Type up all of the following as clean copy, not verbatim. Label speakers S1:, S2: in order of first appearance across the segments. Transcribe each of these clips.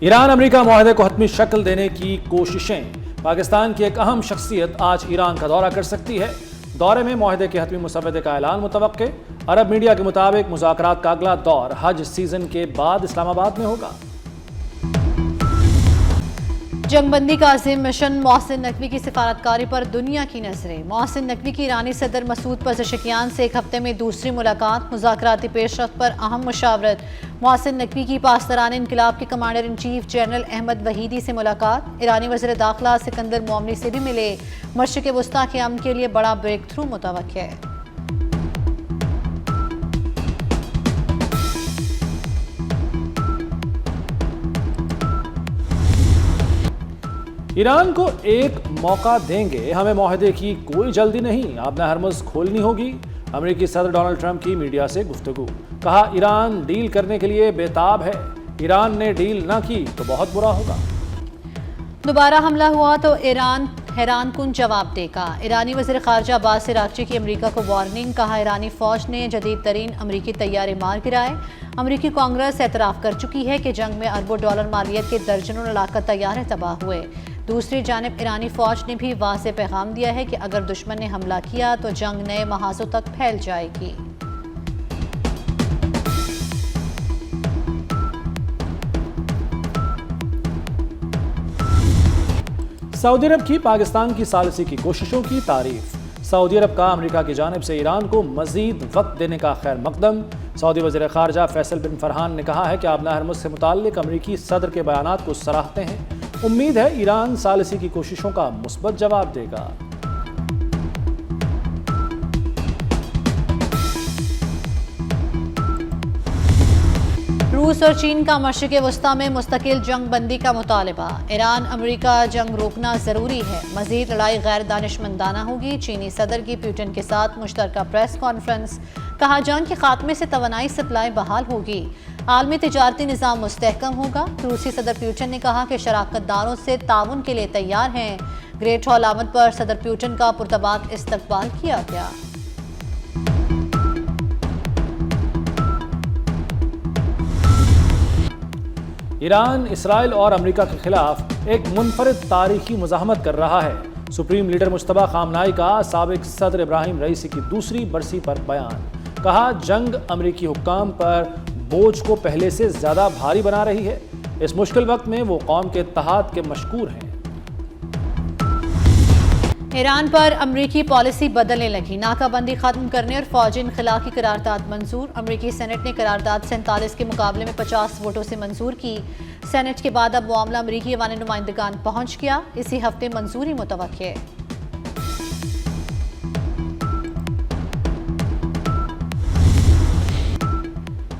S1: Iran America मुआहदे को हतमी शक्ल देने की कोशिशें। पाकिस्तान की एक अहम शख्सियत आज ईरान का दौरा कर सकती है। दौरे में मुआहदे के हतमी मुसव्वदे का ऐलान मुतवक्के। अरब मीडिया के मुताबिक मुज़ाकरात का अगला दौर हज सीजन के बाद इस्लामाबाद में होगा।
S2: जंगबंदी का अजीम मिशन, मोहसिन नकवी की सिफारतकारी पर दुनिया की नजरें। मोहसिन नकवी की ईरानी सदर मसूद पज़ेशकियान से एक हफ्ते में दूसरी मुलाकात, मुज़ाकराती पेशरफ्त पर अहम मुशावरत। मोहसिन नकवी की पासदारान इनकलाब के commander in chief general Ahmad Vahidi से मुलाकात। ईरानी वज़ीर दाखिला सिकंदर मोमनी से भी मिले। मशरिक़ वस्ता के अमन के लिए बड़ा ब्रेक थ्रू मुतवक्के है।
S1: ईरान को एक मौका देंगे, हमें मुआहदे की कोई जल्दी नहीं, आपने हरमुज़ खोलनी होगी। अमेरिकी सदर डोनाल्ड ट्रंप की मीडिया से गुफ्तगू। कहा, ईरान डील करने के लिए बेताब है, ईरान ने डील ना की तो बहुत बुरा होगा।
S2: दोबारा हमला हुआ तो ईरान हैरान कुन जवाब देगा। ईरानी वज़ीर ख़ारजा अब्बास इराक़ची की अमेरिका को वार्निंग। कहा, ईरानी फ़ौज ने जदीद तरीन अमरीकी तैयारे मार गिराए। अमरीकी कांग्रेस एतराफ़ कर चुकी है कि जंग में अरबों डॉलर मालियत के दर्जनों लड़ाका तैयारे तबाह हुए। दूसरी जानिब ईरानी फ़ौज ने भी वाज़ेह पैगाम दिया है कि अगर दुश्मन ने हमला किया तो जंग नए महाजों तक फैल जाएगी।
S1: सऊदी अरब की पाकिस्तान की सालिसी की कोशिशों की तारीफ। सऊदी अरब का अमेरिका की जानिब से ईरान को मजीद वक्त देने का खैर मकदम। सऊदी वज़ीर ख़ारजा फैसल बिन फरहान ने कहा है कि आबना हरमुज़ से मुताल्लिक़ अमरीकी सदर के बयानात को सराहते हैं। उम्मीद है ईरान सालिसी की कोशिशों का मुस्बत जवाब देगा।
S2: रूस और चीन का मशरिक़ वस्ता में मुस्तकिल जंग बंदी का मुतालबा। ईरान अमेरिका जंग रोकना ज़रूरी है, मज़ीद लड़ाई गैर दानिशमंदाना होगी। चीनी सदर की पुतिन के साथ मुश्तरका प्रेस कॉन्फ्रेंस। कहा, जंग के खात्मे से तवानाई सप्लाई बहाल होगी, आलमी तिजारती निज़ाम मुस्तहकम होगा। रूसी सदर पुतिन ने कहा कि शराकतदारों से ताउन के लिए तैयार हैं। ग्रेट हॉल आमद पर सदर पुतिन का पुरतबाक इस्तकबाल किया गया।
S1: ईरान इसराइल और अमेरिका के खिलाफ एक मुनफरिद तारीखी मुज़ाहमत कर रहा है। सुप्रीम लीडर मुश्तबा खामनाई का साबिक सदर इब्राहिम रईसी की दूसरी बरसी पर बयान। कहा, जंग अमेरिकी हुक्काम पर बोझ को पहले से ज़्यादा भारी बना रही है। इस मुश्किल वक्त में वो कौम के इत्तेहाद के मशकूर हैं।
S2: ईरान पर अमरीकी पॉलिसी बदलने लगी। नाकाबंदी खत्म करने और फौजी इनखला की करारदाद मंजूर। अमरीकी सेनेट ने करारदाद 47 के मुकाबले में 50 वोटों से मंजूर की। सेनेट के बाद अब मामला अमरीकी अवानी नुमाइंदगान पहुंच गया। इसी हफ्ते मंजूरी मुतवक्के है।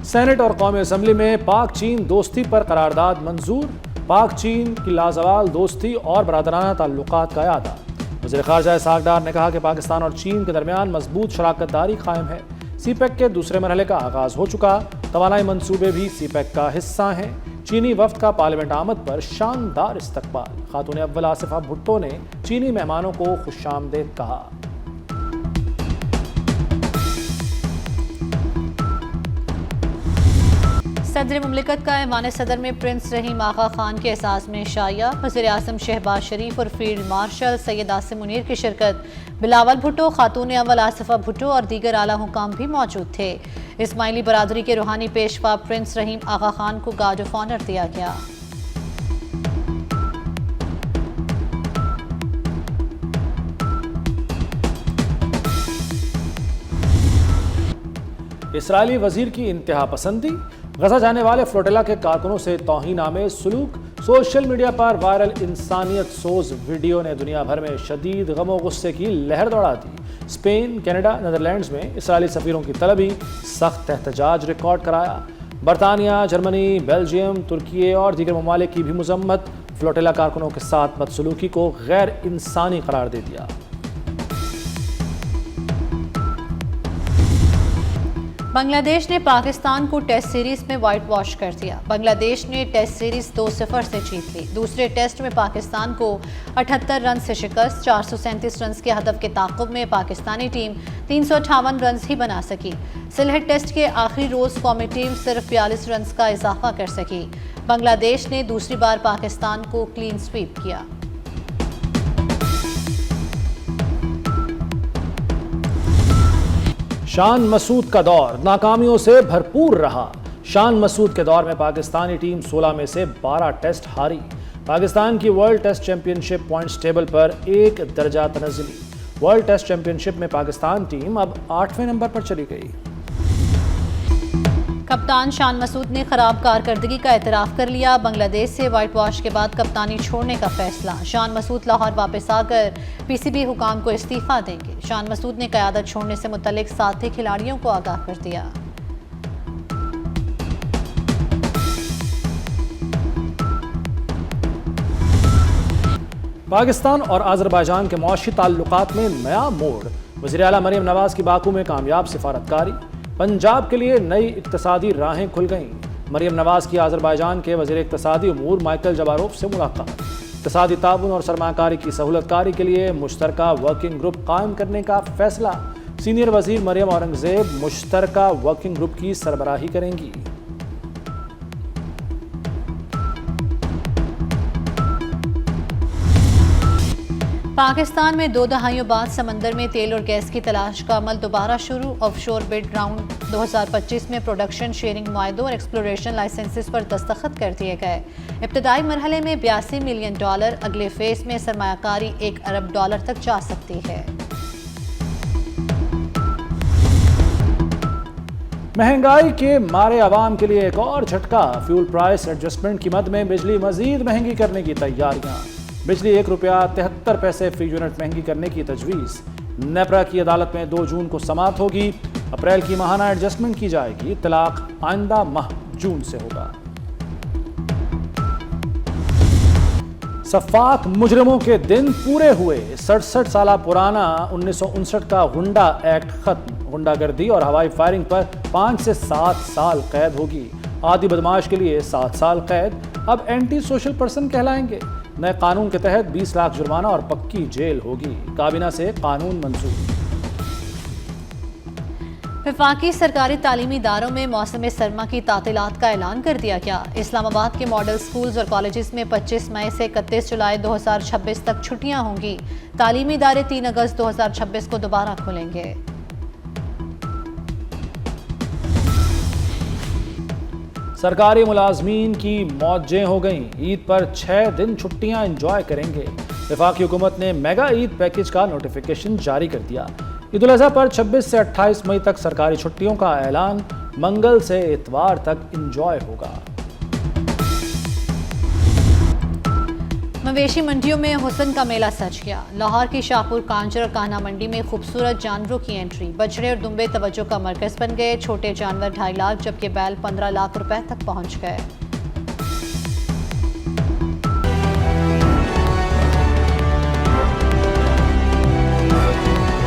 S1: सेनेट और कौमी असम्बली में पाक चीन दोस्ती पर करारदाद मंजूर। पाक चीन की लाजवाल दोस्ती और बरादराना ताल्लुकात का यादा। वज़ीर ख़ारजा इसहाक़ डार ने कहा कि पाकिस्तान और चीन के दरमियान मजबूत शराकतदारी कायम है। सीपैक के दूसरे मरहले का आगाज़ हो चुका। तवानाई मंसूबे भी सीपैक का हिस्सा हैं। चीनी वफ्द का पार्लियामेंट आमद पर शानदार इस्तकबाल। खातून अव्वल आसिफा भुट्टो ने चीनी मेहमानों को खुशामदीद कहा।
S2: सदर मुमलिकत का ऐवान सदर में प्रिंस रहीम आगा खान के एहसास में शाया। वज़ीर आज़म शहबाज शरीफ और फील्ड मार्शल सैयद आसिम मुनीर की शिरकत। बिलावल भुट्टो, खातून अव्वल आसिफा भुट्टो और दीगर आला हुकाम भी मौजूद थे। इस्माइली बरादरी के रूहानी पेशवा प्रिंस रहीम आगा खान को गार्ड ऑफ ऑनर दिया गया।
S1: इसराइली वजीर की इंतहा पसंदी। गजा जाने वाले फ्लोटिला के कारकुनों से तौहीन-आमेज़ सलूक। सोशल मीडिया पर वायरल इंसानियत सोज वीडियो ने दुनिया भर में शदीद गम और गुस्से की लहर दौड़ा दी। स्पेन, कनाडा, नीदरलैंड्स में इसराइली सफ़ीरों की तलबी, सख्त एहतजाज रिकॉर्ड कराया। बरतानिया, जर्मनी, बेल्जियम, तुर्की और दीगर ममालिक की भी मजम्मत। फ्लोटिला कारकुनों के साथ बदसलूकी को गैर इंसानी करार दे दिया।
S2: बांग्लादेश ने पाकिस्तान को टेस्ट सीरीज में वाइट वॉश कर दिया। बांग्लादेश ने टेस्ट सीरीज 2-0 से जीत ली। दूसरे टेस्ट में पाकिस्तान को 78 रन से शिकस्त। 437 रन के हदफ के ताक़ुब में पाकिस्तानी टीम 358 रन ही बना सकी। सिलहट टेस्ट के आखिरी रोज कौमी टीम सिर्फ 42 रन का इजाफा कर सकी। बांग्लादेश ने दूसरी बार पाकिस्तान को क्लीन स्वीप किया।
S1: शान मसूद का दौर नाकामियों से भरपूर रहा। शान मसूद के दौर में पाकिस्तानी टीम 16 में से 12 टेस्ट हारी। पाकिस्तान की world test championship points table पर एक दर्जा तनज़्ज़ुली। वर्ल्ड टेस्ट चैंपियनशिप में पाकिस्तान टीम अब 8वें नंबर पर चली गई।
S2: कप्तान शान मसूद ने खराब कारकर्दगी का एतराफ़ कर लिया। बांग्लादेश से वाइट वॉश के बाद कप्तानी छोड़ने का फैसला। शान मसूद लाहौर वापस आकर पीसीबी हुकाम को इस्तीफा देंगे। शान मसूद ने क़यादत छोड़ने से मुतल्लिक साथी खिलाड़ियों को आगाह कर दिया।
S1: पाकिस्तान और अज़रबैजान के मौशी ताल्लुकात में नया मोड़। वज़ीर आला मरियम नवाज की बाकू में कामयाब सिफारतकारी। पंजाब के लिए नई इक्तसादी राहें खुल गईं। मरियम नवाज की अज़रबैजान के वज़ीर इक्तसादी उमूर माइकल जबारोफ से मुलाकात। इक्तसादी ताउन और सरमाकारी की सहूलतकारी के लिए मुश्तरका वर्किंग ग्रुप कायम करने का फैसला। सीनियर वज़ीर मरियम औरंगज़ेब मुश्तरका वर्किंग ग्रुप की सरबराही करेंगी।
S2: पाकिस्तान में 2 दहाइयों बाद समंदर में तेल और गैस की तलाश का अमल दोबारा शुरू। ऑफशोर बिड राउंड 2025 में प्रोडक्शन शेयरिंग मुआहदों और एक्सप्लोरेशन लाइसेंसेस पर दस्तखत कर दिए गए। इब्तदाई मरहले में $82 मिलियन, अगले फेज में सरमायाकारी $1 अरब तक जा सकती है।
S1: महंगाई के मारे अवाम के लिए एक और झटका। फ्यूल प्राइस एडजस्टमेंट की मद में बिजली मजीद महंगी करने की तैयारियां। बिजली ₹1.73 फी यूनिट महंगी करने की तजवीज़। नेपरा की अदालत में 2 जून को समाअत होगी। अप्रैल की माहाना एडजस्टमेंट की जाएगी। तलाक आइंदा माह जून से होगा। सफाक मुजरिमों के दिन पूरे हुए। 67 साल पुराना 1959 का गुंडा एक्ट खत्म। गुंडागर्दी और हवाई फायरिंग पर 5 से 7 साल कैद होगी। आदि बदमाश के लिए 7 साल कैद। अब एंटी सोशल पर्सन कहलाएंगे। नए कानून के तहत 20 लाख जुर्माना और पक्की जेल होगी। काबीना से कानून मंजूर।
S2: वफाकी सरकारी तालीमी इदारों में मौसम सरमा की तातीलात का ऐलान कर दिया गया। इस्लामाबाद के मॉडल स्कूल्स और कॉलेजेस में 25 मई से 31 जुलाई 2026 तक छुट्टियां होंगी। तालीमी इदारे 3 अगस्त 2026 को दोबारा खुलेंगे।
S1: सरकारी मुलाजमीन की मौजें हो गईं। ईद पर 6 दिन छुट्टियां एंजॉय करेंगे। वफाकी हुकूमत ने मेगा ईद पैकेज का नोटिफिकेशन जारी कर दिया। ईद उल अज़हा पर 26 से 28 मई तक सरकारी छुट्टियों का ऐलान। मंगल से इतवार तक एंजॉय होगा।
S2: मवेशी मंडियों में हुस्न का मेला सज गया। लाहौर की शाहपुर, कांजर और कान्हा मंडी में खूबसूरत जानवरों की एंट्री। बछड़े और दुम्बे तवज्जो का मरकज बन गए। छोटे जानवर 2.5 लाख जबकि बैल 15 लाख रुपए तक पहुंच गए।